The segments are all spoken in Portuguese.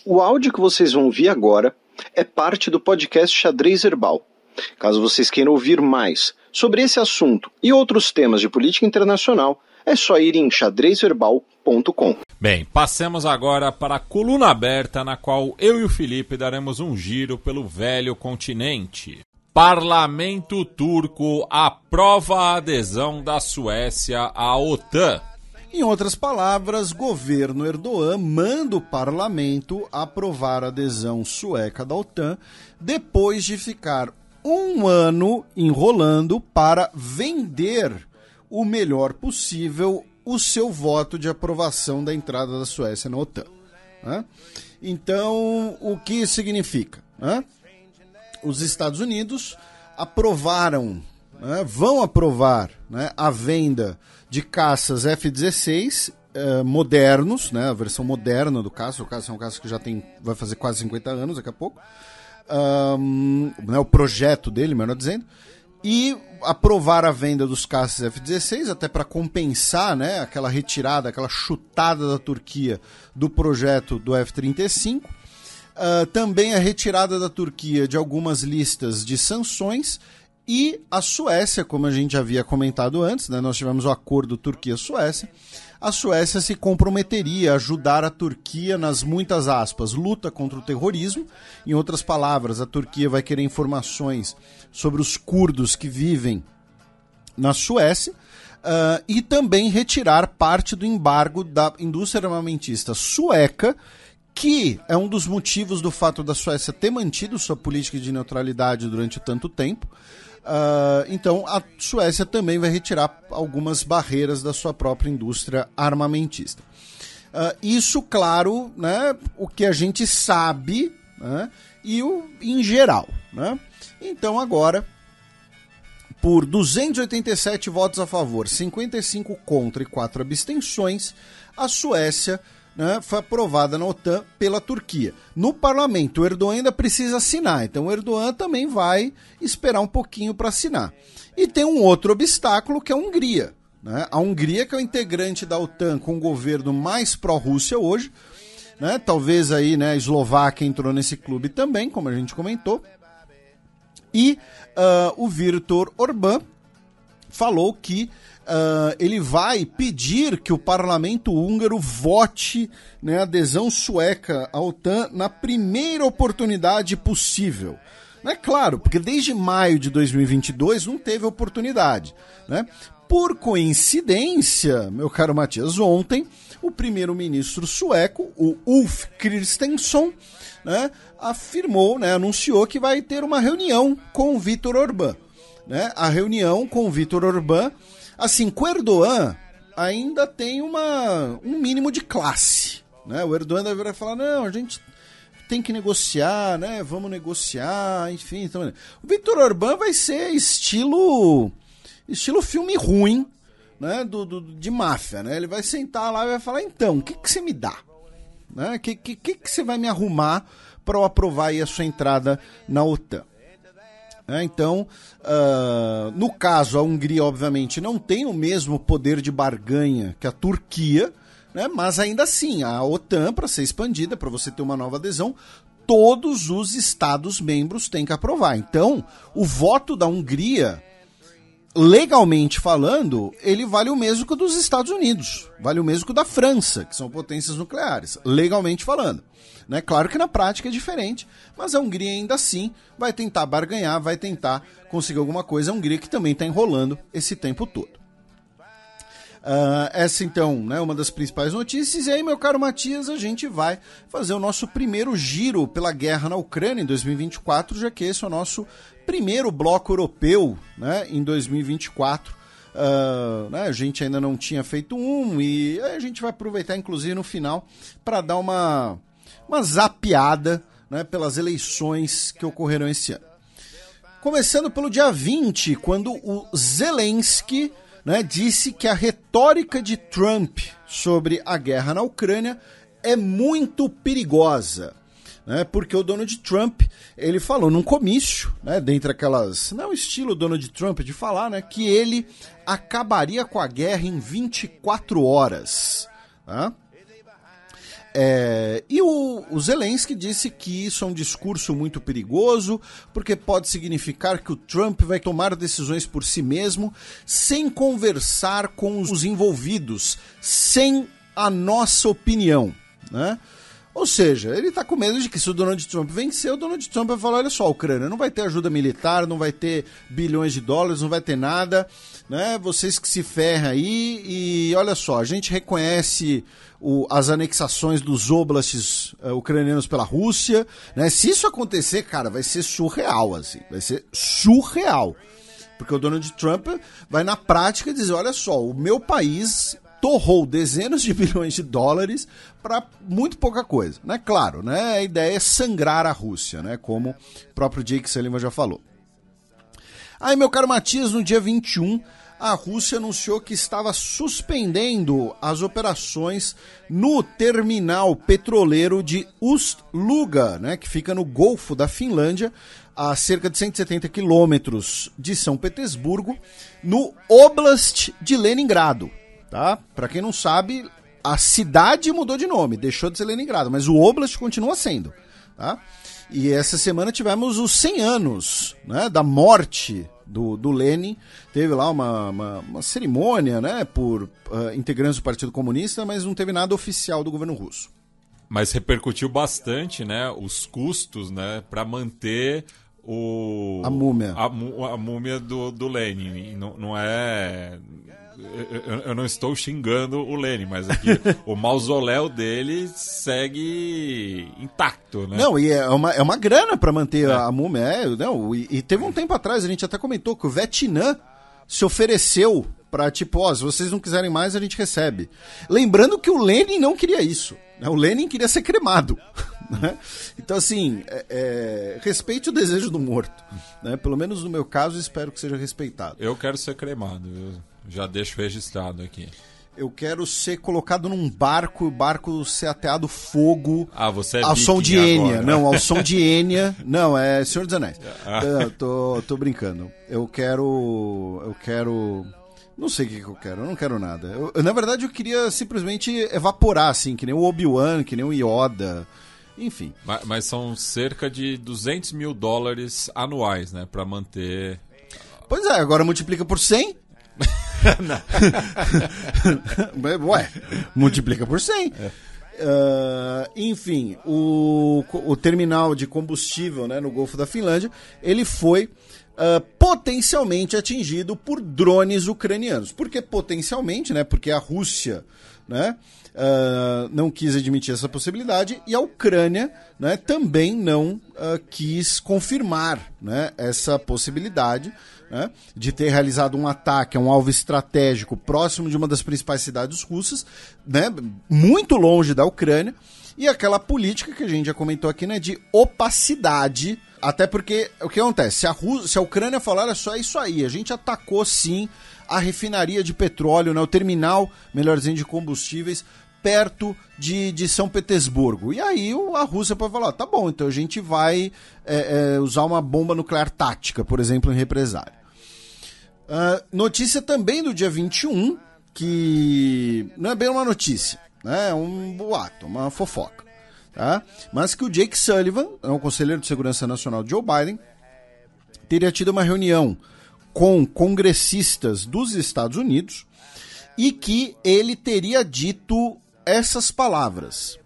O áudio que vocês vão ouvir agora é parte do podcast Xadrez Herbal. Caso vocês queiram ouvir mais sobre esse assunto e outros temas de política internacional, é só ir em xadrezverbal.com. Bem, passemos agora para a coluna aberta, na qual eu e o Felipe daremos um giro pelo velho continente. Parlamento turco aprova a adesão da Suécia à OTAN. Em outras palavras, governo Erdogan manda o parlamento aprovar a adesão sueca da OTAN depois de ficar um ano enrolando para vender o melhor possível o seu voto de aprovação da entrada da Suécia na OTAN. Então, o que significa? Os Estados Unidos aprovaram, vão aprovar a venda de caças F-16 modernos, a versão moderna do caça. O caça é um caça que já vai fazer quase 50 anos daqui a pouco. O projeto dele, melhor dizendo. E aprovar a venda dos caças F-16, até para compensar aquela retirada, aquela chutada da Turquia do projeto do F-35. Também a retirada da Turquia de algumas listas de sanções. E a Suécia, como a gente já havia comentado antes, nós tivemos o acordo Turquia-Suécia, a Suécia se comprometeria a ajudar a Turquia nas, muitas aspas, luta contra o terrorismo. Em outras palavras, a Turquia vai querer informações sobre os curdos que vivem na Suécia e também retirar parte do embargo da indústria armamentista sueca, que é um dos motivos do fato da Suécia ter mantido sua política de neutralidade durante tanto tempo. Então a Suécia também vai retirar algumas barreiras da sua própria indústria armamentista. Isso, claro, o que a gente sabe, e em geral. Então agora, por 287 votos a favor, 55 contra e 4 abstenções, a Suécia foi aprovada na OTAN pela Turquia. No parlamento, o Erdogan ainda precisa assinar, então o Erdogan também vai esperar um pouquinho para assinar. E tem um outro obstáculo, que é a Hungria. A Hungria, que é o integrante da OTAN com o governo mais pró-Rússia hoje, talvez aí a Eslováquia entrou nesse clube também, como a gente comentou. E o Viktor Orbán falou que ele vai pedir que o parlamento húngaro vote a adesão sueca à OTAN na primeira oportunidade possível. Claro, porque desde maio de 2022 não teve oportunidade. Por coincidência, meu caro Matias, ontem o primeiro-ministro sueco, o Ulf Kristersson, afirmou, anunciou que vai ter uma reunião com o Viktor Orbán. A reunião com o Viktor Orbán, assim, com o Erdogan ainda tem um mínimo de classe. O Erdogan deve falar, não, a gente tem que negociar, vamos negociar, enfim. Então, o Viktor Orbán vai ser estilo filme ruim, de máfia. Ele vai sentar lá e vai falar, então, o que você me dá? O que você vai me arrumar para eu aprovar aí a sua entrada na OTAN? Então, no caso, a Hungria, obviamente, não tem o mesmo poder de barganha que a Turquia, mas ainda assim, a OTAN, para ser expandida, para você ter uma nova adesão, todos os Estados-membros têm que aprovar. Então, o voto da Hungria, legalmente falando, ele vale o mesmo que o dos Estados Unidos, vale o mesmo que o da França, que são potências nucleares, legalmente falando. Claro que na prática é diferente, mas a Hungria ainda assim vai tentar barganhar, vai tentar conseguir alguma coisa. A Hungria que também está enrolando esse tempo todo. Essa então é uma das principais notícias. E aí, meu caro Matias, a gente vai fazer o nosso primeiro giro pela guerra na Ucrânia em 2024, já que esse é o nosso primeiro bloco europeu em 2024. A gente ainda não tinha feito e a gente vai aproveitar inclusive no final para dar uma zapeada pelas eleições que ocorreram esse ano. Começando pelo dia 20, quando o Zelensky disse que a retórica de Trump sobre a guerra na Ucrânia é muito perigosa. Porque o Donald Trump, ele falou num comício, dentre aquelas... Não é o estilo Donald Trump de falar, que ele acabaria com a guerra em 24 horas. E o Zelensky disse que isso é um discurso muito perigoso, porque pode significar que o Trump vai tomar decisões por si mesmo, sem conversar com os envolvidos, sem a nossa opinião, né? Ou seja, ele está com medo de que se o Donald Trump vencer, o Donald Trump vai falar, olha só, a Ucrânia não vai ter ajuda militar, não vai ter bilhões de dólares, não vai ter nada, né? Vocês que se ferram aí, e olha só, a gente reconhece as anexações dos oblasts ucranianos pela Rússia, né? Se isso acontecer, cara, vai ser surreal, assim, vai ser surreal. Porque o Donald Trump vai na prática dizer, olha só, o meu país torrou dezenas de bilhões de dólares para muito pouca coisa, né? Claro, né? A ideia é sangrar a Rússia, né? Como o próprio Jake Sullivan já falou. Aí, meu caro Matias, no dia 21, a Rússia anunciou que estava suspendendo as operações no terminal petroleiro de Ust-Luga, né? Que fica no Golfo da Finlândia, a cerca de 170 quilômetros de São Petersburgo, no Oblast de Leningrado. Tá? Para quem não sabe, a cidade mudou de nome, deixou de ser Leningrado, mas o Oblast continua sendo. Tá? E essa semana tivemos os 100 anos, né, da morte do Lenin. Teve lá uma cerimônia, né, por integrantes do Partido Comunista, mas não teve nada oficial do governo russo. Mas repercutiu bastante, né, os custos, né, para manter a múmia. A múmia do Lenin. Não é... Eu não estou xingando o Lenin, mas aqui o mausoléu dele segue intacto, né? Não, e é uma grana para manter a múmia. E teve um tempo atrás, a gente até comentou que o Vietnã se ofereceu para, tipo, se vocês não quiserem mais, a gente recebe. Lembrando que o Lenin não queria isso, né? O Lenin queria ser cremado. Né? Então, assim, respeite o desejo do morto, né? Pelo menos no meu caso, espero que seja respeitado. Eu quero ser cremado, eu já deixo registrado aqui. Eu quero ser colocado num barco, o barco ser ateado fogo. Você é ao som de Enya. Agora. Não, ao som de Enya. Não, é Senhor dos Anéis. Tô brincando. Eu quero... Não sei o que eu quero, eu não quero nada. Na verdade, eu queria simplesmente evaporar, assim, que nem o Obi-Wan, que nem o Yoda... Enfim. Mas são cerca de $200 mil anuais, né? Pra manter... Pois é, agora multiplica por 100. Ué, multiplica por 100. Enfim, o terminal de combustível, né, no Golfo da Finlândia, ele foi potencialmente atingido por drones ucranianos. Por que potencialmente? Né? Porque a Rússia, né, não quis admitir essa possibilidade e a Ucrânia, né, também não quis confirmar, né, essa possibilidade, né, de ter realizado um ataque a um alvo estratégico próximo de uma das principais cidades russas, né, muito longe da Ucrânia, e aquela política que a gente já comentou aqui, né, de opacidade. Até porque, o que acontece? Se a Ucrânia falar, olha só, é isso aí, a gente atacou sim a refinaria de petróleo, né, o terminal, melhor dizendo, de combustíveis, perto de São Petersburgo. E aí a Rússia pode falar, tá bom, então a gente vai usar uma bomba nuclear tática, por exemplo, em represália. Notícia também do dia 21, que não é bem uma notícia, né, é um boato, uma fofoca. Tá? Mas que o Jake Sullivan, o conselheiro de segurança nacional de Joe Biden, teria tido uma reunião com congressistas dos Estados Unidos e que ele teria dito essas palavras,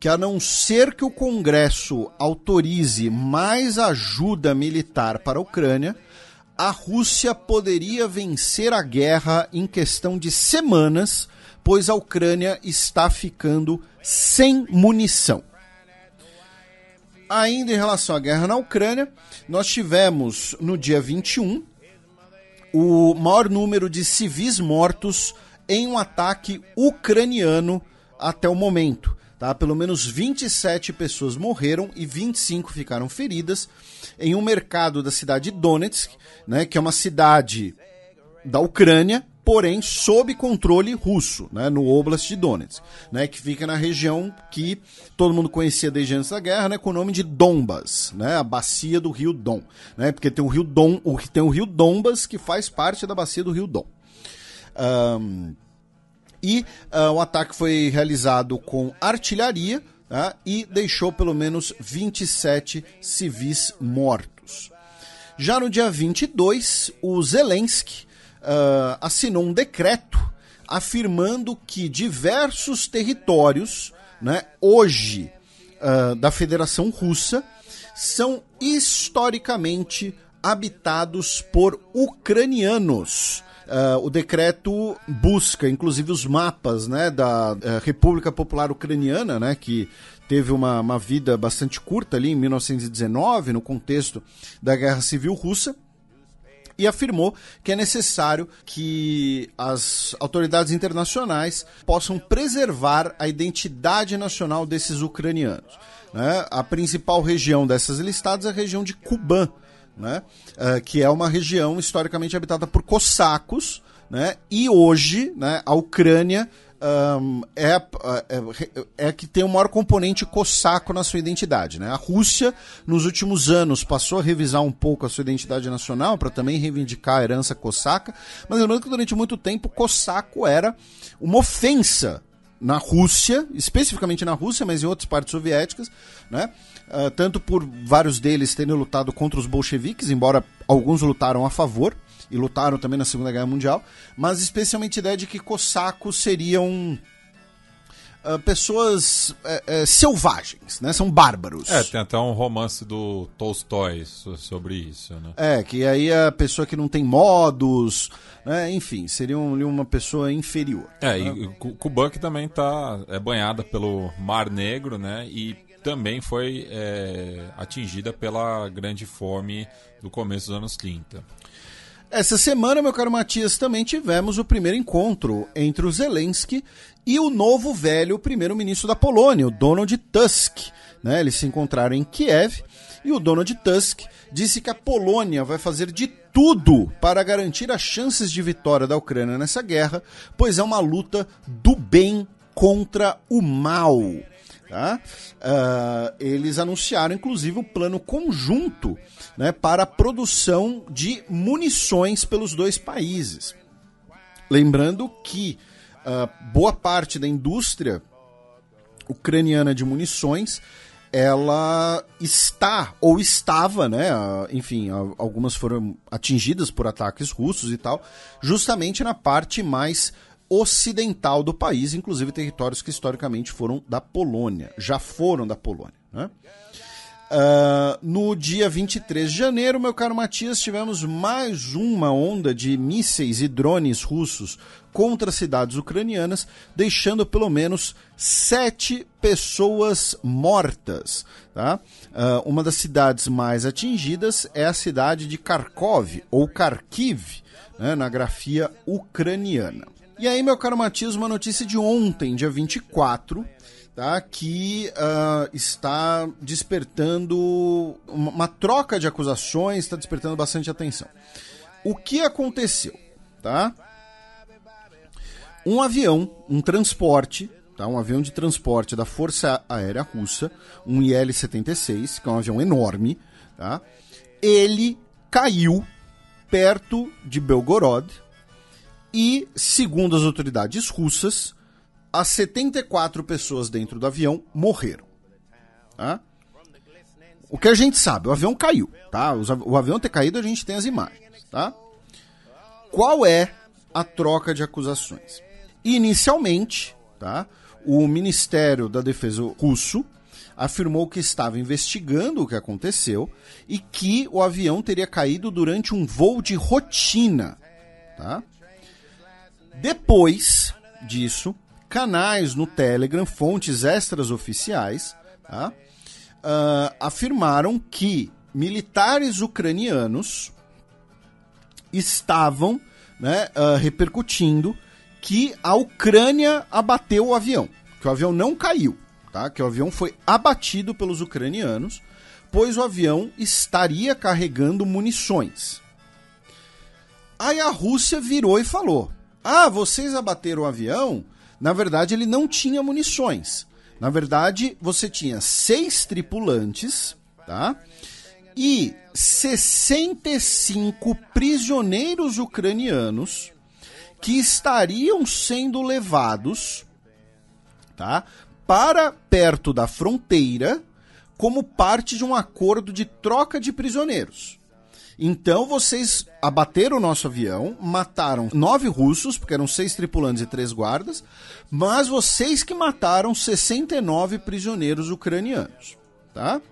que a não ser que o Congresso autorize mais ajuda militar para a Ucrânia, a Rússia poderia vencer a guerra em questão de semanas, pois a Ucrânia está ficando sem munição. Ainda em relação à guerra na Ucrânia, nós tivemos no dia 21 o maior número de civis mortos em um ataque ucraniano até o momento. Tá? Pelo menos 27 pessoas morreram e 25 ficaram feridas em um mercado da cidade de Donetsk, né, que é uma cidade da Ucrânia, porém sob controle russo, né, no Oblast de Donetsk, né, que fica na região que todo mundo conhecia desde antes da guerra, né, com o nome de Donbas, né, a bacia do rio Don, né, porque tem o rio Donbas que faz parte da bacia do rio Don. E o ataque foi realizado com artilharia, tá? E deixou pelo menos 27 civis mortos. Já no dia 22, o Zelensky assinou um decreto afirmando que diversos territórios, né, hoje da Federação Russa são historicamente habitados por ucranianos. O decreto busca, inclusive, os mapas, né, da República Popular Ucraniana, né, que teve uma vida bastante curta ali em 1919, no contexto da Guerra Civil Russa, e afirmou que é necessário que as autoridades internacionais possam preservar a identidade nacional desses ucranianos, né? A principal região dessas listadas é a região de Kuban, né? Que é uma região historicamente habitada por cossacos, né? E hoje, né, a Ucrânia é que tem o maior componente cossaco na sua identidade, né? A Rússia, nos últimos anos, passou a revisar um pouco a sua identidade nacional para também reivindicar a herança cossaca, mas lembrando que durante muito tempo cossaco era uma ofensa na Rússia, especificamente na Rússia, mas em outras partes soviéticas, né? Tanto por vários deles terem lutado contra os bolcheviques, embora alguns lutaram a favor, e lutaram também na Segunda Guerra Mundial, mas especialmente a ideia de que cossacos seriam pessoas selvagens, né? São bárbaros. Tem até um romance do Tolstói sobre isso, né? Que aí a pessoa que não tem modos, né? Enfim, seria uma pessoa inferior. Né? E Kuban que também é banhada pelo Mar Negro, né? E também foi atingida pela grande fome do começo dos anos 30. Essa semana, meu caro Matias, também tivemos o primeiro encontro entre o Zelensky e o novo velho primeiro-ministro da Polônia, o Donald Tusk, né? Eles se encontraram em Kiev e o Donald Tusk disse que a Polônia vai fazer de tudo para garantir as chances de vitória da Ucrânia nessa guerra, pois é uma luta do bem contra o mal. Tá? Eles anunciaram, inclusive, um plano conjunto, né, para a produção de munições pelos dois países. Lembrando que boa parte da indústria ucraniana de munições, ela está, ou estava, né, enfim, algumas foram atingidas por ataques russos e tal, justamente na parte mais ocidental do país, inclusive territórios que historicamente foram da Polônia, já foram da Polônia, né? No dia 23 de janeiro, meu caro Matias, tivemos mais uma onda de mísseis e drones russos contra cidades ucranianas, deixando pelo menos 7 pessoas mortas. Tá? Uma das cidades mais atingidas é a cidade de Kharkov, ou Kharkiv, né, na grafia ucraniana. E aí, meu caro Matias, uma notícia de ontem, dia 24, tá, que está despertando uma troca de acusações, está despertando bastante atenção. O que aconteceu? Tá? Um avião, um transporte, tá, um avião de transporte da Força Aérea Russa, um Il-76, que é um avião enorme, tá, ele caiu perto de Belgorod e, segundo as autoridades russas, as 74 pessoas dentro do avião morreram. Tá? O que a gente sabe, o avião caiu. Tá? O avião ter caído, a gente tem as imagens. Tá? Qual é a troca de acusações? Inicialmente, tá, o Ministério da Defesa russo afirmou que estava investigando o que aconteceu e que o avião teria caído durante um voo de rotina. Tá? Depois disso, canais no Telegram, fontes extras oficiais, tá, afirmaram que militares ucranianos estavam, né, repercutindo que a Ucrânia abateu o avião, que o avião não caiu, tá, que o avião foi abatido pelos ucranianos, pois o avião estaria carregando munições. Aí a Rússia virou e falou: vocês abateram o avião? Na verdade, ele não tinha munições. Na verdade, você tinha 6 tripulantes, tá? E 65 prisioneiros ucranianos que estariam sendo levados, tá, para perto da fronteira como parte de um acordo de troca de prisioneiros. Então vocês abateram o nosso avião, mataram 9 russos, porque eram 6 tripulantes e 3 guardas, mas vocês que mataram 69 prisioneiros ucranianos, tá?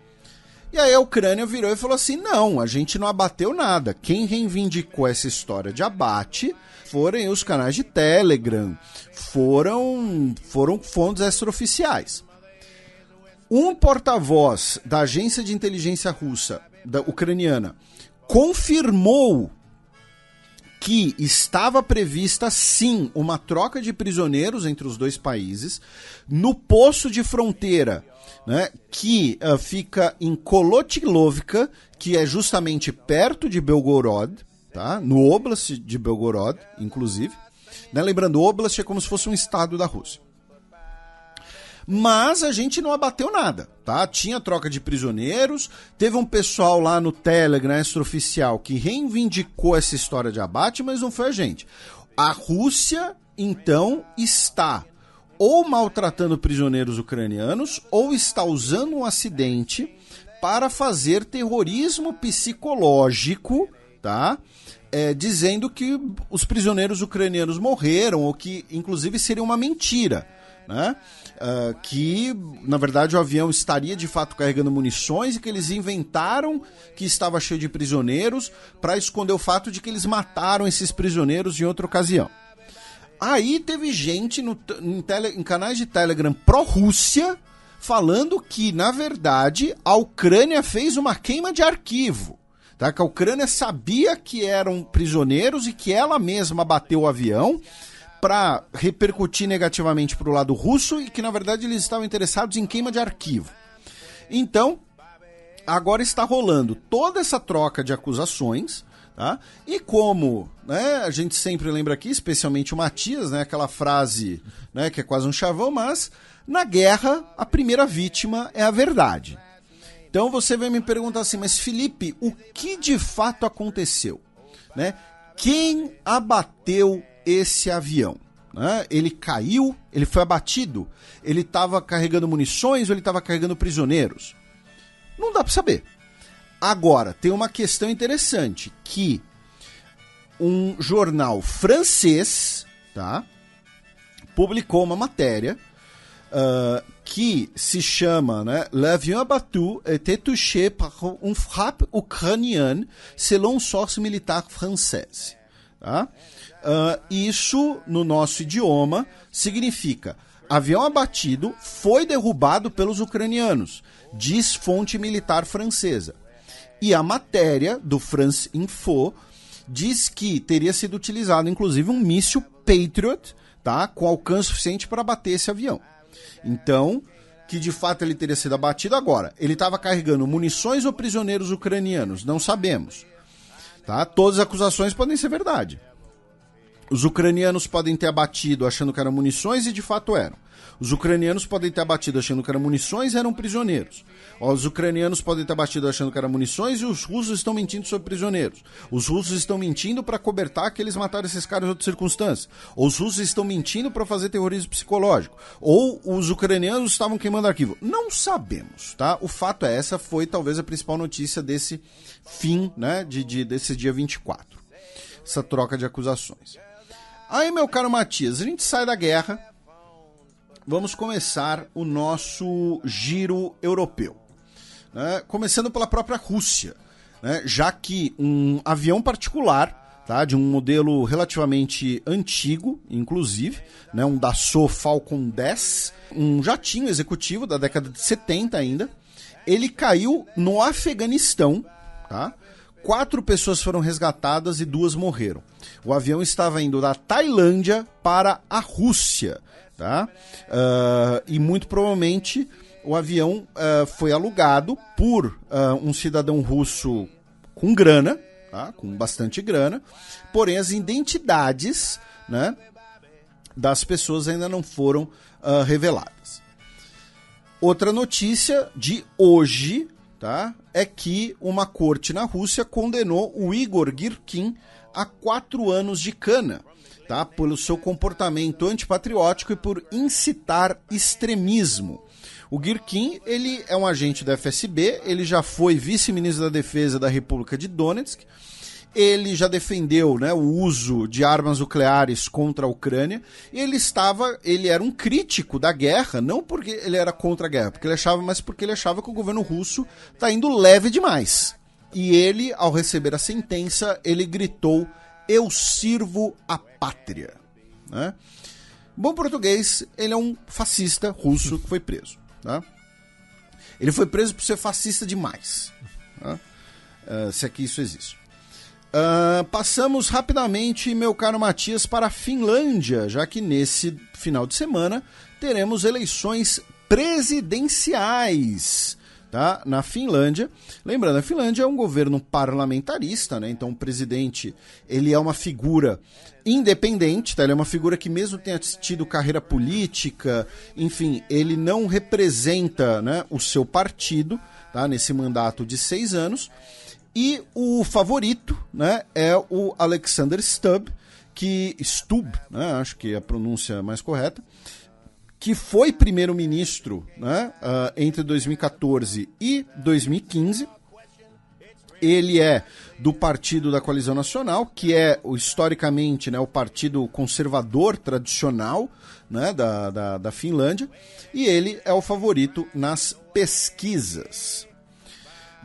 E aí a Ucrânia virou e falou assim, não, a gente não abateu nada. Quem reivindicou essa história de abate foram os canais de Telegram, foram fontes extraoficiais. Um porta-voz da agência de inteligência russa, da ucraniana, confirmou que estava prevista, sim, uma troca de prisioneiros entre os dois países no poço de fronteira, né, que fica em Kolotilovka, que é justamente perto de Belgorod, tá, no Oblast de Belgorod, inclusive. Né, lembrando, Oblast é como se fosse um estado da Rússia. Mas a gente não abateu nada, tá? Tinha troca de prisioneiros, teve um pessoal lá no Telegram extraoficial que reivindicou essa história de abate, mas não foi a gente. A Rússia, então, está ou maltratando prisioneiros ucranianos ou está usando um acidente para fazer terrorismo psicológico, tá? Dizendo que os prisioneiros ucranianos morreram ou que, inclusive, seria uma mentira, né? Que, na verdade, o avião estaria de fato carregando munições e que eles inventaram que estava cheio de prisioneiros para esconder o fato de que eles mataram esses prisioneiros em outra ocasião. Aí teve gente em canais de Telegram pró-Rússia falando que, na verdade, a Ucrânia fez uma queima de arquivo. Tá? Que a Ucrânia sabia que eram prisioneiros e que ela mesma bateu o avião para repercutir negativamente para o lado russo e que, na verdade, eles estavam interessados em queima de arquivo. Então, agora está rolando toda essa troca de acusações, tá? E como, né, a gente sempre lembra aqui, especialmente o Matias, né, aquela frase, né, que é quase um chavão, mas na guerra a primeira vítima é a verdade. Então você vai me perguntar assim, mas Felipe, o que de fato aconteceu? Né? Quem abateu esse avião? Né? Ele caiu, ele foi abatido, ele estava carregando munições ou ele estava carregando prisioneiros? Não dá para saber. Agora, tem uma questão interessante, que um jornal francês, tá, publicou uma matéria que se chama, né, L'avion abattu était touché par une frappe ucranienne selon source militaire française. Tá? Isso, no nosso idioma, significa avião abatido foi derrubado pelos ucranianos, diz fonte militar francesa. E a matéria do France Info diz que teria sido utilizado, inclusive, um míssil Patriot, tá, com alcance suficiente para abater esse avião. Então, que de fato ele teria sido abatido. Agora, ele estava carregando munições ou prisioneiros ucranianos? Não sabemos. Tá? Todas as acusações podem ser verdade. Os ucranianos podem ter abatido achando que eram munições e de fato eram. Os ucranianos podem ter abatido achando que eram munições e eram prisioneiros. Os ucranianos podem ter abatido achando que eram munições e os russos estão mentindo sobre prisioneiros. Os russos estão mentindo para cobertar que eles mataram esses caras em outras circunstâncias. Ou os russos estão mentindo para fazer terrorismo psicológico. Ou os ucranianos estavam queimando arquivo. Não sabemos, tá? O fato é, essa foi talvez a principal notícia desse fim, né, desse dia 24. Essa troca de acusações. Aí, meu caro Matias, a gente sai da guerra, vamos começar o nosso giro europeu. Né? Começando pela própria Rússia, né? Já que um avião particular, tá? De um modelo relativamente antigo, inclusive, né? Um Dassault Falcon 10, um jatinho executivo da década de 70 ainda, ele caiu no Afeganistão, tá? 4 pessoas foram resgatadas e 2 morreram. O avião estava indo da Tailândia para a Rússia, tá? E muito provavelmente o avião foi alugado por um cidadão russo com grana, tá? Com bastante grana, porém as identidades, né, das pessoas ainda não foram reveladas. Outra notícia de hoje, tá, é que uma corte na Rússia condenou o Igor Girkin a 4 anos de cana, tá? Pelo seu comportamento antipatriótico e por incitar extremismo. O Girkin, ele é um agente da FSB, ele já foi vice-ministro da Defesa da República de Donetsk, ele já defendeu, né, o uso de armas nucleares contra a Ucrânia, e ele era um crítico da guerra, não porque ele era contra a guerra, mas porque ele achava que o governo russo está indo leve demais. E ele, ao receber a sentença, ele gritou: "Eu sirvo a pátria", né? Bom português, ele é um fascista russo que foi preso, tá? Ele foi preso por ser fascista demais, tá? Se aqui isso existe. Passamos rapidamente, meu caro Matias, para a Finlândia, já que nesse final de semana teremos eleições presidenciais, tá? Na Finlândia. Lembrando, a Finlândia é um governo parlamentarista, né? Então o presidente, ele é uma figura independente, tá? Ele é uma figura que, mesmo tenha tido carreira política, enfim, ele não representa, né, o seu partido, tá? Nesse mandato de 6 anos. E o favorito, né, é o Alexander Stubb, né, acho que é a pronúncia mais correta, que foi primeiro-ministro, né, entre 2014 e 2015. Ele é do Partido da Coalizão Nacional, que é historicamente, né, o partido conservador tradicional, né, da Finlândia, e ele é o favorito nas pesquisas.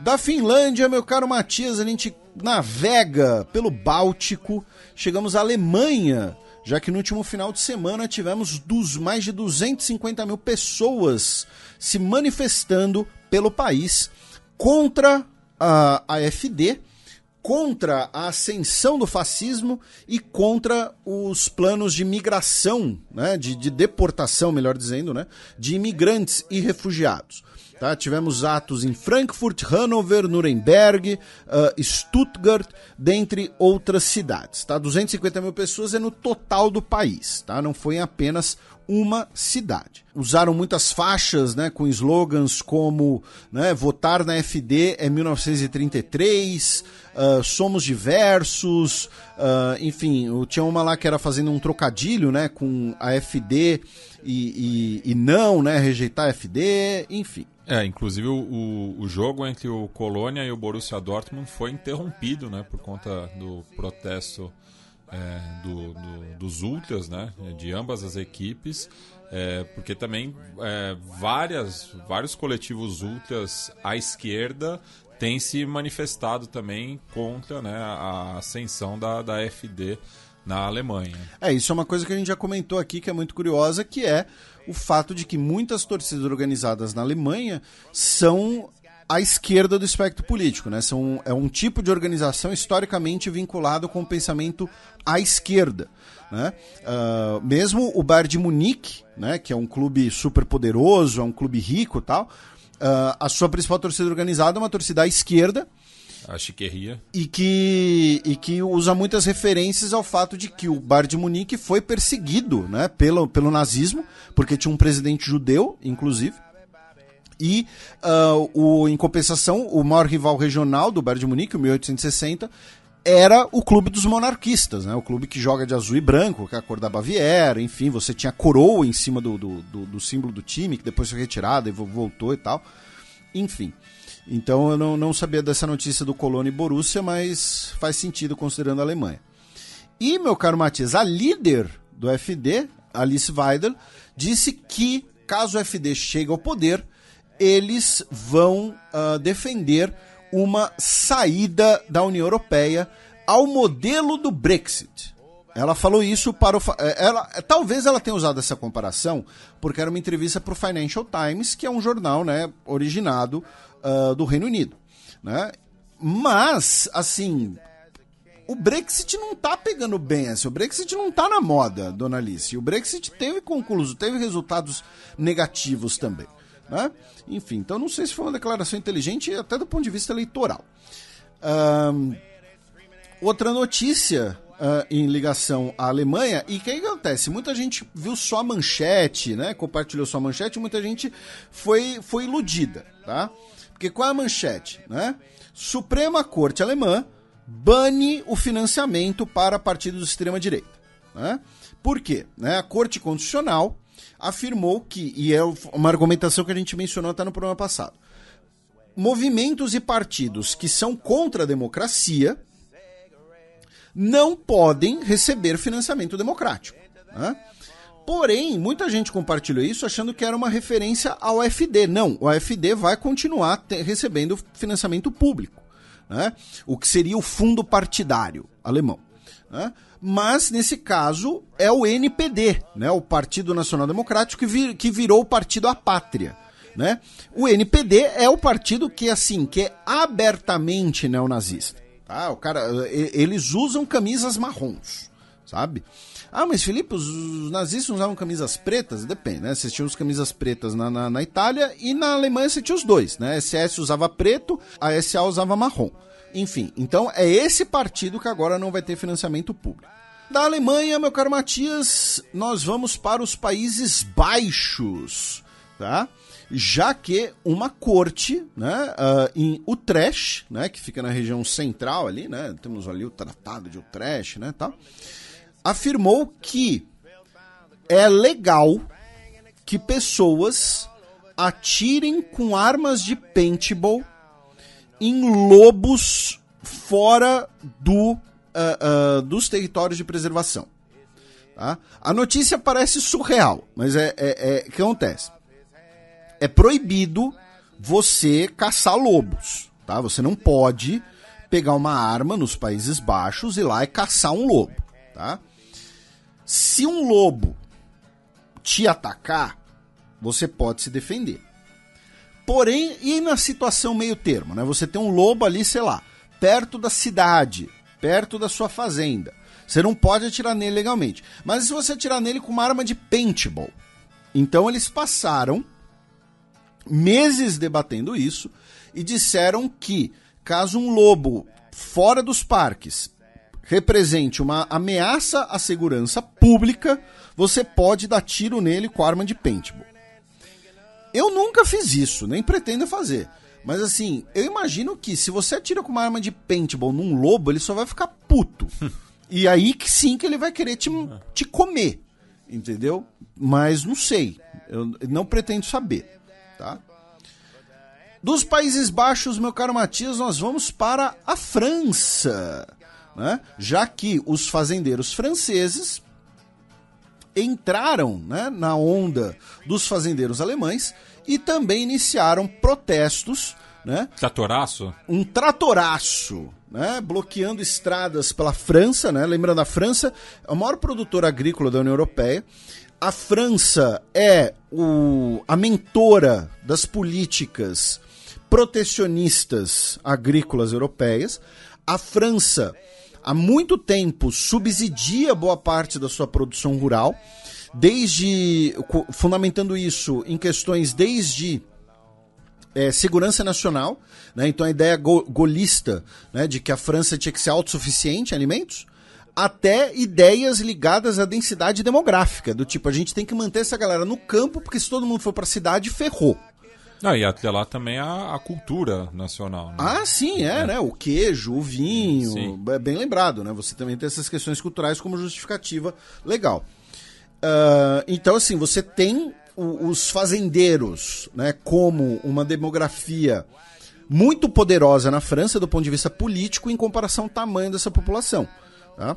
Da Finlândia, meu caro Matias, a gente navega pelo Báltico, chegamos à Alemanha, já que no último final de semana tivemos mais de 250 mil pessoas se manifestando pelo país contra a AfD, contra a ascensão do fascismo e contra os planos de migração, né, de deportação, melhor dizendo, né, de imigrantes e refugiados. Tá? Tivemos atos em Frankfurt, Hannover, Nuremberg, Stuttgart, dentre outras cidades. Tá? 250 mil pessoas é no total do país, tá? Não foi em apenas uma cidade. Usaram muitas faixas, né, com slogans como, né, votar na AfD é 1933, somos diversos, enfim, tinha uma lá que era fazendo um trocadilho, né, com a AfD e não, né, rejeitar a AfD, enfim. Inclusive o jogo entre o Colônia e o Borussia Dortmund foi interrompido, né, por conta do protesto dos ultras, né, de ambas as equipes, porque também vários coletivos ultras à esquerda têm se manifestado também contra, né, a ascensão da AfD na Alemanha. Isso é uma coisa que a gente já comentou aqui, que é muito curiosa, que é o fato de que muitas torcidas organizadas na Alemanha são à esquerda do espectro político, né? É um tipo de organização historicamente vinculado com o pensamento à esquerda, né? Mesmo o Bayern de Munique, né, que é um clube super poderoso, é um clube rico e tal, a sua principal torcida organizada é uma torcida à esquerda, a Chiquerria. E que usa muitas referências ao fato de que o Bayern de Munique foi perseguido, né, pelo nazismo, porque tinha um presidente judeu, inclusive. E, em compensação, o maior rival regional do Bayern de Munique, o 1860, era o clube dos monarquistas, né, o clube que joga de azul e branco, que é a cor da Baviera, enfim, você tinha coroa em cima do símbolo do time, que depois foi retirada e voltou e tal. Enfim. Então eu não sabia dessa notícia do Colônia e Borussia, mas faz sentido considerando a Alemanha. E, meu caro Matias, a líder do AfD, Alice Weidel, disse que, caso o AfD chegue ao poder, eles vão defender uma saída da União Europeia ao modelo do Brexit. Ela falou isso para talvez ela tenha usado essa comparação porque era uma entrevista para o Financial Times, que é um jornal, né, originado do Reino Unido, né? Mas, assim, o Brexit não tá pegando bem, assim, o Brexit não tá na moda, dona Alice. O Brexit teve resultados negativos também, né? Enfim, então não sei se foi uma declaração inteligente até do ponto de vista eleitoral. Outra notícia em ligação à Alemanha, e o que acontece? Muita gente viu só a manchete, né? Compartilhou só a manchete, muita gente foi iludida, tá? Porque qual é a manchete, né? Suprema Corte Alemã bane o financiamento para partidos de extrema-direita. Né? Por quê? Né? A Corte Constitucional afirmou que, e é uma argumentação que a gente mencionou até no programa passado, movimentos e partidos que são contra a democracia não podem receber financiamento democrático. Né? Porém, muita gente compartilhou isso achando que era uma referência ao AfD. Não, o AfD vai continuar recebendo financiamento público, né? O que seria o fundo partidário alemão. Né? Mas, nesse caso, é o NPD, né? O Partido Nacional Democrático, que virou o Partido à Pátria. Né? O NPD é o partido que, assim, que é abertamente neonazista. Tá? Eles usam camisas marrons, sabe? Ah, mas Felipe, os nazistas usavam camisas pretas? Depende, né? Você tinha as camisas pretas na Itália e na Alemanha você tinha os dois, né? A SS usava preto, a SA usava marrom. Enfim, então é esse partido que agora não vai ter financiamento público. Da Alemanha, meu caro Matias, nós vamos para os Países Baixos, tá? Já que uma corte, né, em Utrecht, né, que fica na região central ali, né, temos ali o Tratado de Utrecht, né, tal, afirmou que é legal que pessoas atirem com armas de paintball em lobos fora dos territórios de preservação. Tá? A notícia parece surreal, mas o que acontece? É proibido você caçar lobos, tá? Você não pode pegar uma arma nos Países Baixos e ir lá e caçar um lobo, tá? Se um lobo te atacar, você pode se defender. Porém, e na situação meio termo, né? Você tem um lobo ali, sei lá, perto da cidade, perto da sua fazenda. Você não pode atirar nele legalmente. Mas se você atirar nele com uma arma de paintball? Então eles passaram meses debatendo isso e disseram que, caso um lobo fora dos parques represente uma ameaça à segurança pública, você pode dar tiro nele com arma de paintball. Eu nunca fiz isso, nem pretendo fazer. Mas assim, eu imagino que se você atira com uma arma de paintball num lobo, ele só vai ficar puto. E aí que sim que ele vai querer te comer, entendeu? Mas não sei, eu não pretendo saber. Tá? Dos Países Baixos, meu caro Matias, nós vamos para a França, né? Já que os fazendeiros franceses entraram, né, na onda dos fazendeiros alemães e também iniciaram protestos, né? Tratoraço? Um tratoraço, né? Bloqueando estradas pela França, né? Lembrando, a França é a maior produtora agrícola da União Europeia. A França é a mentora das políticas protecionistas agrícolas europeias. A França, há muito tempo, subsidia boa parte da sua produção rural, fundamentando isso em questões desde segurança nacional, né? Então a ideia golista, né, de que a França tinha que ser autossuficiente em alimentos, até ideias ligadas à densidade demográfica, do tipo, a gente tem que manter essa galera no campo, porque se todo mundo for para a cidade, ferrou. E até lá também a cultura nacional. Né? Ah, sim, né? O queijo, o vinho, sim. É bem lembrado, né? Você também tem essas questões culturais como justificativa legal. Então, assim, você tem os fazendeiros, né, como uma demografia muito poderosa na França do ponto de vista político em comparação ao tamanho dessa população. Tá?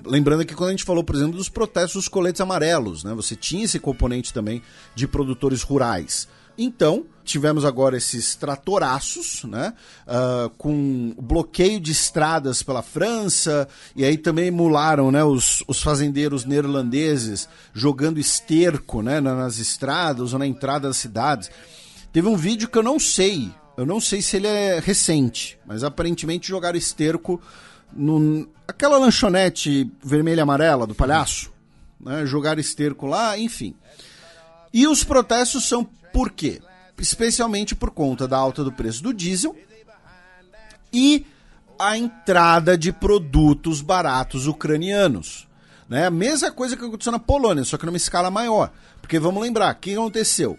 Lembrando que quando a gente falou, por exemplo, dos protestos dos coletes amarelos, né, você tinha esse componente também de produtores rurais. Então, tivemos agora esses tratoraços, né, com bloqueio de estradas pela França, e aí também emularam, né, os fazendeiros neerlandeses jogando esterco, né, nas estradas ou na entrada das cidades. Teve um vídeo que eu não sei se ele é recente, mas aparentemente jogaram esterco aquela lanchonete vermelha e amarela do palhaço, né? Jogaram esterco lá, enfim. E os protestos são por quê? Especialmente por conta da alta do preço do diesel e a entrada de produtos baratos ucranianos, né? A mesma coisa que aconteceu na Polônia, só que numa escala maior. Porque vamos lembrar, o que aconteceu?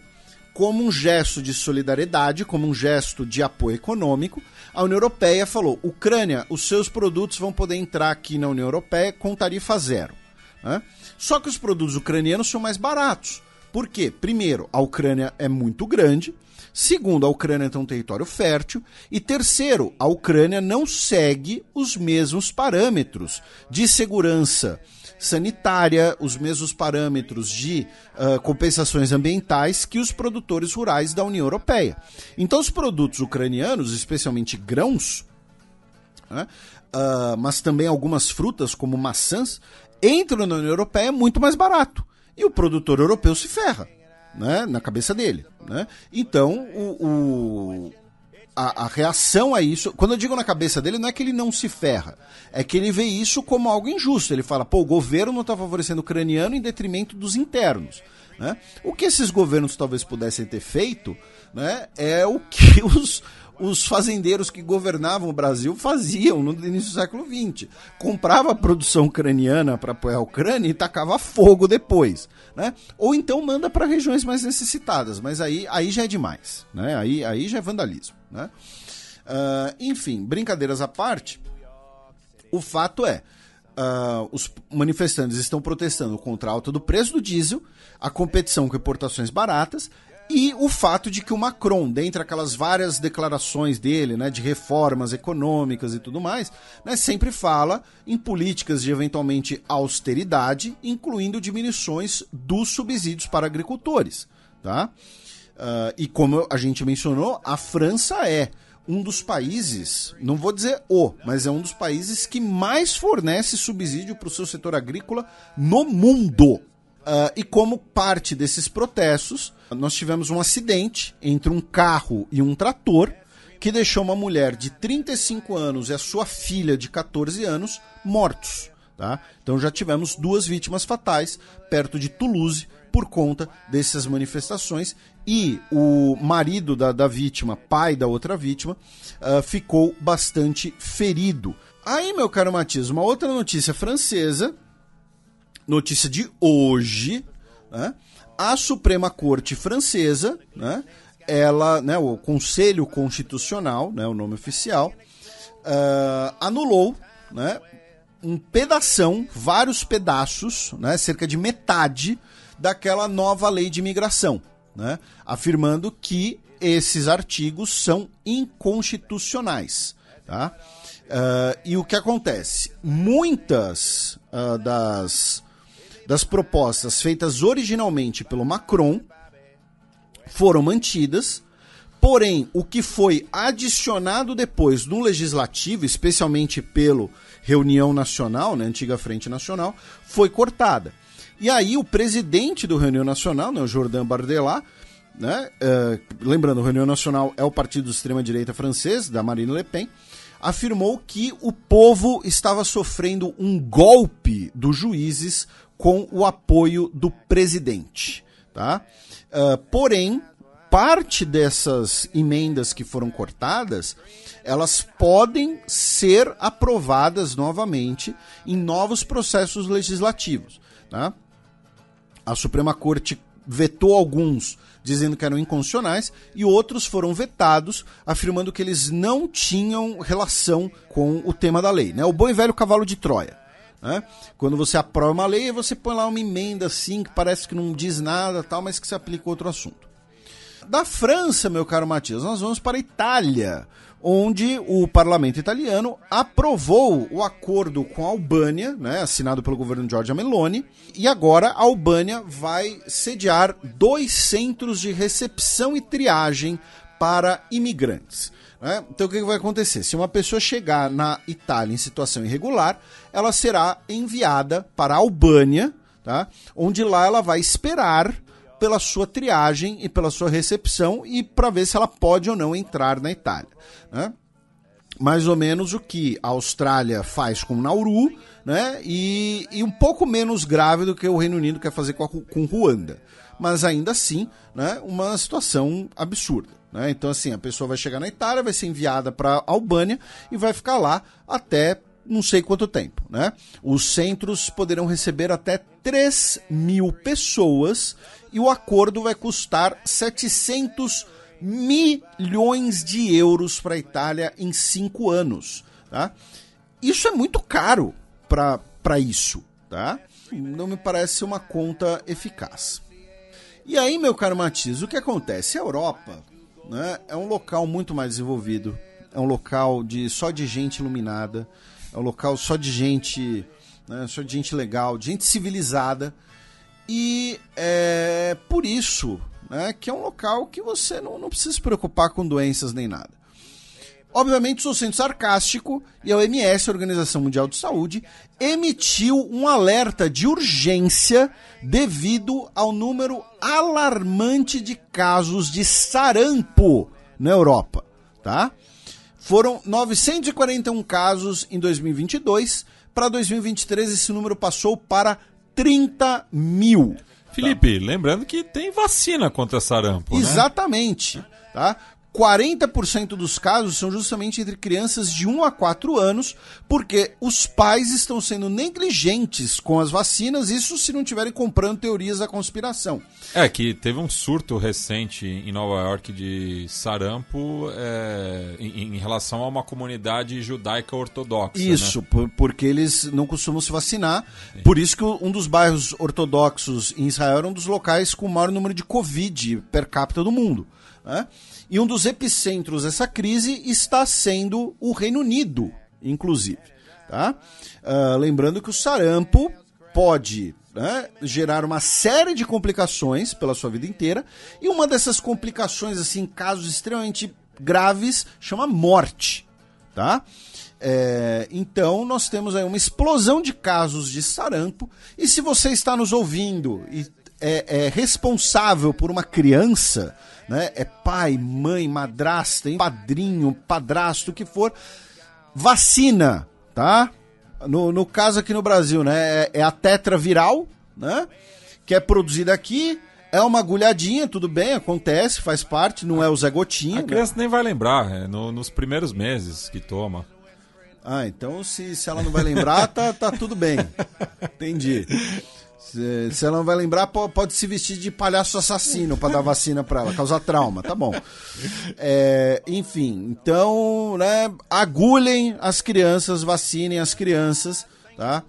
como um gesto de solidariedade, como um gesto de apoio econômico, a União Europeia falou: Ucrânia, os seus produtos vão poder entrar aqui na União Europeia com tarifa zero. Né? Só que os produtos ucranianos são mais baratos. Por quê? Primeiro, a Ucrânia é muito grande. Segundo, a Ucrânia tem um território fértil. E terceiro, a Ucrânia não segue os mesmos parâmetros de segurança sanitária, os mesmos parâmetros de compensações ambientais que os produtores rurais da União Europeia. Então, os produtos ucranianos, especialmente grãos, né, mas também algumas frutas, como maçãs, entram na União Europeia muito mais barato. E o produtor europeu se ferra, né, na cabeça dele. Né? Então, a reação a isso, quando eu digo na cabeça dele, não é que ele não se ferra, é que ele vê isso como algo injusto. Ele fala, pô, o governo não está favorecendo o ucraniano em detrimento dos internos. Né? O que esses governos talvez pudessem ter feito, né, é o que os fazendeiros que governavam o Brasil faziam no início do século XX. Comprava a produção ucraniana para apoiar a Ucrânia e tacava fogo depois. Né? Ou então manda para regiões mais necessitadas, mas aí já é demais. Né? Aí já é vandalismo. Né? Enfim, brincadeiras à parte, o fato é, os manifestantes estão protestando contra a alta do preço do diesel, a competição com importações baratas e o fato de que o Macron, dentre aquelas várias declarações dele, né, de reformas econômicas e tudo mais, né, sempre fala em políticas de eventualmente austeridade, incluindo diminuições dos subsídios para agricultores. Tá? E como a gente mencionou, a França é um dos países, não vou dizer mas é um dos países que mais fornece subsídio para o seu setor agrícola no mundo. E como parte desses protestos, nós tivemos um acidente entre um carro e um trator que deixou uma mulher de 35 anos e a sua filha de 14 anos mortos. Tá? Então já tivemos 2 vítimas fatais perto de Toulouse por conta dessas manifestações e o marido da vítima, pai da outra vítima, ficou bastante ferido. Aí, meu caro Matias, uma outra notícia francesa, notícia de hoje, né? A Suprema Corte Francesa, né? Ela, né, o Conselho Constitucional, né, o nome oficial, anulou, né, vários pedaços, né, cerca de metade daquela nova lei de imigração, né, afirmando que esses artigos são inconstitucionais. Tá? E o que acontece? Muitas das propostas feitas originalmente pelo Macron foram mantidas, porém o que foi adicionado depois no Legislativo, especialmente pelo Reunião Nacional, né, antiga Frente Nacional, foi cortada. E aí o presidente do Reunião Nacional, né, o Jordan Bardella, né, lembrando, o Reunião Nacional é o partido de extrema-direita francês, da Marine Le Pen, afirmou que o povo estava sofrendo um golpe dos juízes com o apoio do presidente. Tá? Porém, parte dessas emendas que foram cortadas, elas podem ser aprovadas novamente em novos processos legislativos. Tá? A Suprema Corte vetou alguns, dizendo que eram inconstitucionais, e outros foram vetados, afirmando que eles não tinham relação com o tema da lei. Né? O bom e velho cavalo de Troia. Né? Quando você aprova uma lei, você põe lá uma emenda assim, que parece que não diz nada, tal, mas que se aplica a outro assunto. Da França, meu caro Matias, nós vamos para a Itália, onde o parlamento italiano aprovou o acordo com a Albânia, né, assinado pelo governo Giorgia Meloni, e agora a Albânia vai sediar 2 centros de recepção e triagem para imigrantes. Né? Então o que vai acontecer? Se uma pessoa chegar na Itália em situação irregular, ela será enviada para a Albânia, tá? Onde lá ela vai esperar pela sua triagem e pela sua recepção e para ver se ela pode ou não entrar na Itália. Né? Mais ou menos o que a Austrália faz com Nauru, né? E um pouco menos grave do que o Reino Unido quer fazer com Ruanda. Mas ainda assim, né, uma situação absurda. Né? Então assim, a pessoa vai chegar na Itália, vai ser enviada para a Albânia e vai ficar lá até não sei quanto tempo. Né? Os centros poderão receber até 3 mil pessoas e o acordo vai custar 700 milhões de euros para a Itália em 5 anos. Tá? Isso é muito caro para isso. Tá? Não me parece uma conta eficaz. E aí, meu caro Matias, o que acontece? A Europa, né, é um local muito mais desenvolvido, é um local só de gente iluminada, é um local só de gente, né, só de gente legal, de gente civilizada, e é por isso, né, que é um local que você não precisa se preocupar com doenças nem nada. Obviamente sou sendo sarcástico e a OMS, a Organização Mundial de Saúde, emitiu um alerta de urgência devido ao número alarmante de casos de sarampo na Europa. Tá? Foram 941 casos em 2022, para 2023 esse número passou para 30 mil. Felipe, lembrando que tem vacina contra sarampo, né? Exatamente, tá? 40% dos casos são justamente entre crianças de 1 a 4 anos, porque os pais estão sendo negligentes com as vacinas, isso se não estiverem comprando teorias da conspiração. É que teve um surto recente em Nova York de sarampo em relação a uma comunidade judaica ortodoxa. Isso, né? Porque eles não costumam se vacinar. Sim. Por isso que um dos bairros ortodoxos em Israel era um dos locais com o maior número de Covid per capita do mundo. Né? E um dos epicentros dessa crise está sendo o Reino Unido, inclusive. Tá? Lembrando que o sarampo pode, né, gerar uma série de complicações pela sua vida inteira, e uma dessas complicações, assim, casos extremamente graves, chama morte. Tá? Então nós temos aí uma explosão de casos de sarampo, e se você está nos ouvindo e é responsável por uma criança, né, é pai, mãe, madrasta, padrinho, padrasto, o que for, vacina, tá? No caso aqui no Brasil, né, é a tetraviral, né, que é produzida aqui, é uma agulhadinha, tudo bem, acontece, faz parte, não é o Zé Gotinha. A criança nem vai lembrar, nos primeiros meses que toma. Ah, então se ela não vai lembrar, tá tudo bem, entendi. Se ela não vai lembrar, pode se vestir de palhaço assassino para dar vacina para ela, causar trauma, tá bom. Enfim, então, né, agulhem as crianças, vacinem as crianças, tá?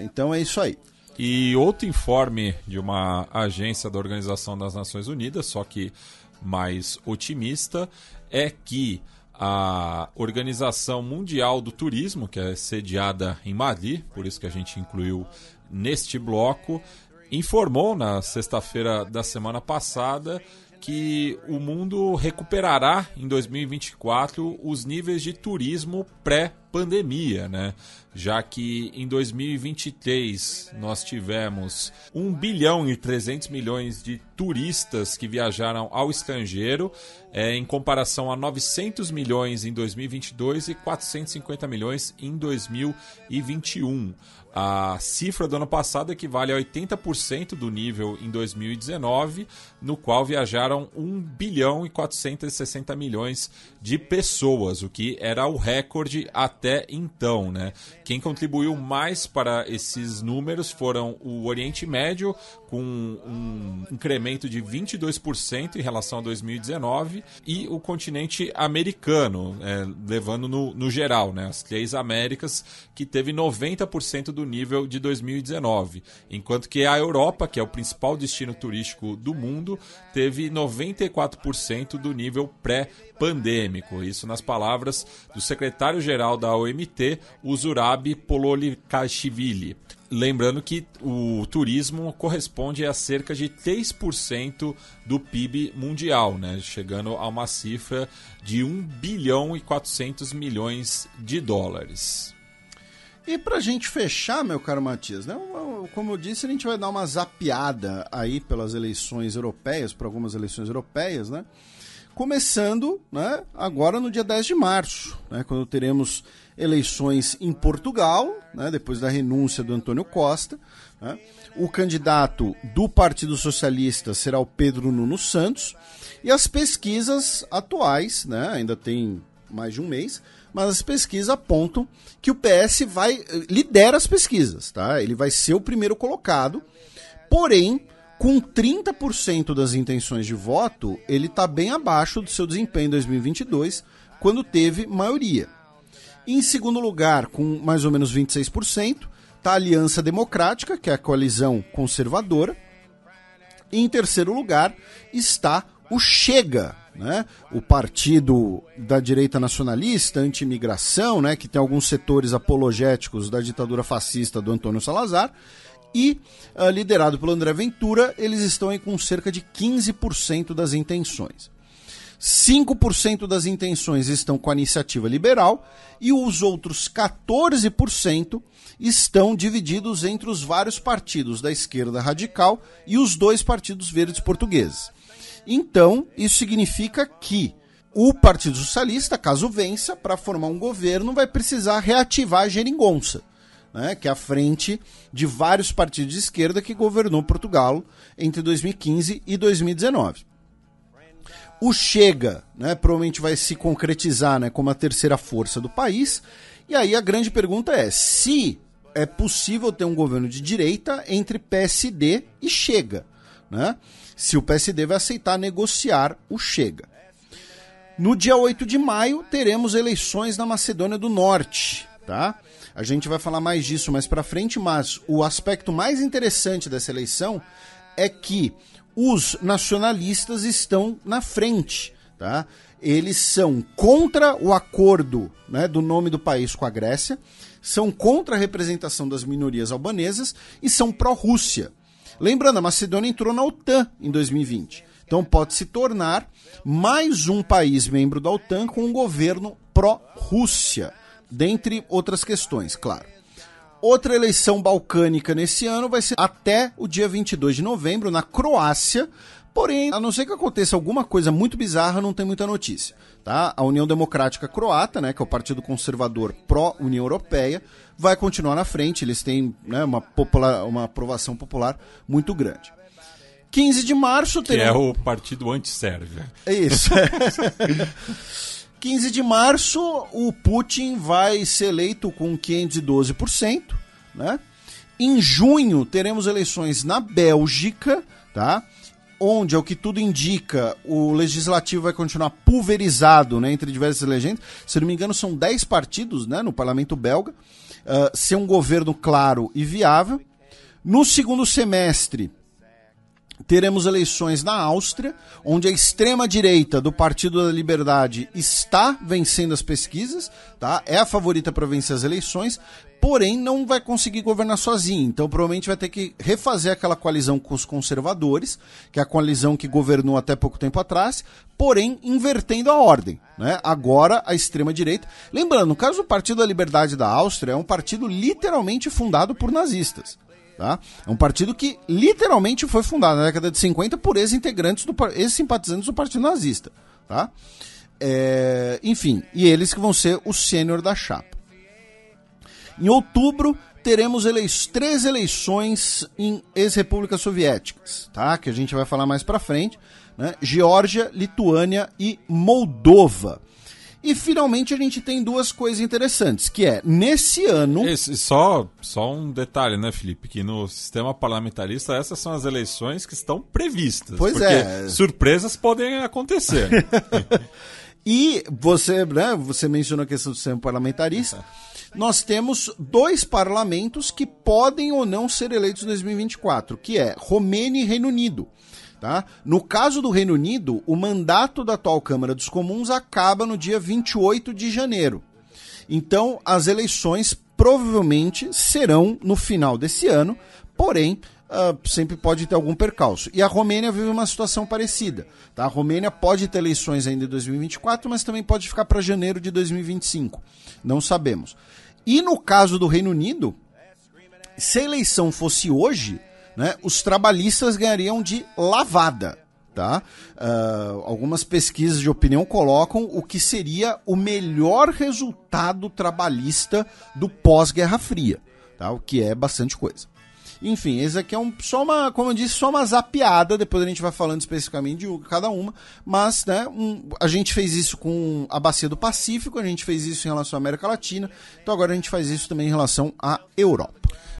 Então é isso aí. E outro informe de uma agência da Organização das Nações Unidas, só que mais otimista, é que a Organização Mundial do Turismo, que é sediada em Madrid, por isso que a gente incluiu neste bloco, informou na sexta-feira da semana passada que o mundo recuperará em 2024 os níveis de turismo pré-pandemia, né? Já que em 2023 nós tivemos 1 bilhão e 300 milhões de turistas que viajaram ao estrangeiro, em comparação a 900 milhões em 2022 e 450 milhões em 2021. A cifra do ano passado equivale a 80% do nível em 2019, no qual viajaram 1 bilhão e 460 milhões de pessoas, o que era o recorde até então, né? Quem contribuiu mais para esses números foram o Oriente Médio, com um incremento de 22% em relação a 2019, e o continente americano, levando no geral, né? As 3 Américas, que teve 90% do nível de 2019, enquanto que a Europa, que é o principal destino turístico do mundo, teve 94% do nível pré-pandêmico. Isso nas palavras do secretário-geral da OMT, o Zurab Pololikashvili. Lembrando que o turismo corresponde a cerca de 3% do PIB mundial, né? Chegando a uma cifra de 1 bilhão e 400 milhões de dólares. E pra gente fechar, meu caro Matias, né, como eu disse, a gente vai dar uma zapeada aí pelas eleições europeias, por algumas eleições europeias, né? Começando, né, agora no dia 10 de março, né, quando teremos eleições em Portugal, né, depois da renúncia do António Costa, né? O candidato do Partido Socialista será o Pedro Nuno Santos, e as pesquisas atuais, né, ainda tem mais de um mês, mas as pesquisas apontam que o PS lidera as pesquisas, tá? Ele vai ser o primeiro colocado, porém, com 30% das intenções de voto, ele está bem abaixo do seu desempenho em 2022, quando teve maioria. Em segundo lugar, com mais ou menos 26%, está a Aliança Democrática, que é a coalizão conservadora. E em terceiro lugar está o Chega, né? O partido da direita nacionalista, anti-imigração, né? Que tem alguns setores apologéticos da ditadura fascista do Antônio Salazar. E, liderado pelo André Ventura, eles estão aí com cerca de 15% das intenções. 5% das intenções estão com a Iniciativa Liberal e os outros 14% estão divididos entre os vários partidos da esquerda radical e os 2 partidos verdes portugueses. Então, isso significa que o Partido Socialista, caso vença, para formar um governo, vai precisar reativar a geringonça, né, que é a frente de vários partidos de esquerda que governou Portugal entre 2015 e 2019. O Chega, né, provavelmente vai se concretizar, né, como a terceira força do país. E aí a grande pergunta é se é possível ter um governo de direita entre PSD e Chega, né? Se o PSD vai aceitar negociar o Chega. No dia 8 de maio teremos eleições na Macedônia do Norte, tá? A gente vai falar mais disso mais pra frente, mas o aspecto mais interessante dessa eleição é que os nacionalistas estão na frente, tá? Eles são contra o acordo, né, do nome do país com a Grécia, são contra a representação das minorias albanesas e são pró-Rússia. Lembrando, a Macedônia entrou na OTAN em 2020, então pode se tornar mais um país membro da OTAN com um governo pró-Rússia, dentre outras questões, claro. Outra eleição balcânica nesse ano vai ser até o dia 22 de novembro, na Croácia. Porém, a não ser que aconteça alguma coisa muito bizarra, não tem muita notícia, tá? A União Democrática Croata, né, que é o partido conservador pró-União Europeia, vai continuar na frente. Eles têm, né, uma aprovação popular muito grande. 15 de março... Que é o partido anti-Sérvia. É isso. 15 de março, o Putin vai ser eleito com 512%, né? Em junho, teremos eleições na Bélgica, tá? Onde, ao que tudo indica, o legislativo vai continuar pulverizado, né, entre diversas legendas. Se não me engano, são 10 partidos, né, no parlamento belga. Ser um governo claro e viável. No segundo semestre, teremos eleições na Áustria, onde a extrema-direita do Partido da Liberdade está vencendo as pesquisas, tá? É a favorita para vencer as eleições, porém não vai conseguir governar sozinho. Então provavelmente vai ter que refazer aquela coalizão com os conservadores, que é a coalizão que governou até pouco tempo atrás, porém invertendo a ordem, né? Agora a extrema-direita... Lembrando, no caso do Partido da Liberdade da Áustria, é um partido literalmente fundado por nazistas. Tá? É um partido que literalmente foi fundado na década de 50 por ex-simpatizantes do Partido Nazista. Tá? Enfim, e eles que vão ser o sênior da chapa. Em outubro, teremos 3 eleições em ex-repúblicas soviéticas, tá? Que a gente vai falar mais pra frente, né? Geórgia, Lituânia e Moldova. E finalmente a gente tem 2 coisas interessantes, que é, nesse ano... Só um detalhe, né, Felipe? Que no sistema parlamentarista essas são as eleições que estão previstas. Pois porque surpresas podem acontecer. E você mencionou a questão do sistema parlamentarista. Nós temos 2 parlamentos que podem ou não ser eleitos em 2024, que é Romênia e Reino Unido. Tá? No caso do Reino Unido, o mandato da atual Câmara dos Comuns acaba no dia 28 de janeiro. Então, as eleições provavelmente serão no final desse ano, porém, sempre pode ter algum percalço. E a Romênia vive uma situação parecida. Tá? A Romênia pode ter eleições ainda em 2024, mas também pode ficar para janeiro de 2025. Não sabemos. E no caso do Reino Unido, se a eleição fosse hoje... né, os trabalhistas ganhariam de lavada, tá? Algumas pesquisas de opinião colocam o que seria o melhor resultado trabalhista do pós-Guerra Fria, tá? O que é bastante coisa. Enfim, esse aqui é só uma, como eu disse, só uma zapeada, depois a gente vai falando especificamente de cada uma, mas né, a gente fez isso com a Bacia do Pacífico, a gente fez isso em relação à América Latina, então agora a gente faz isso também em relação à Europa.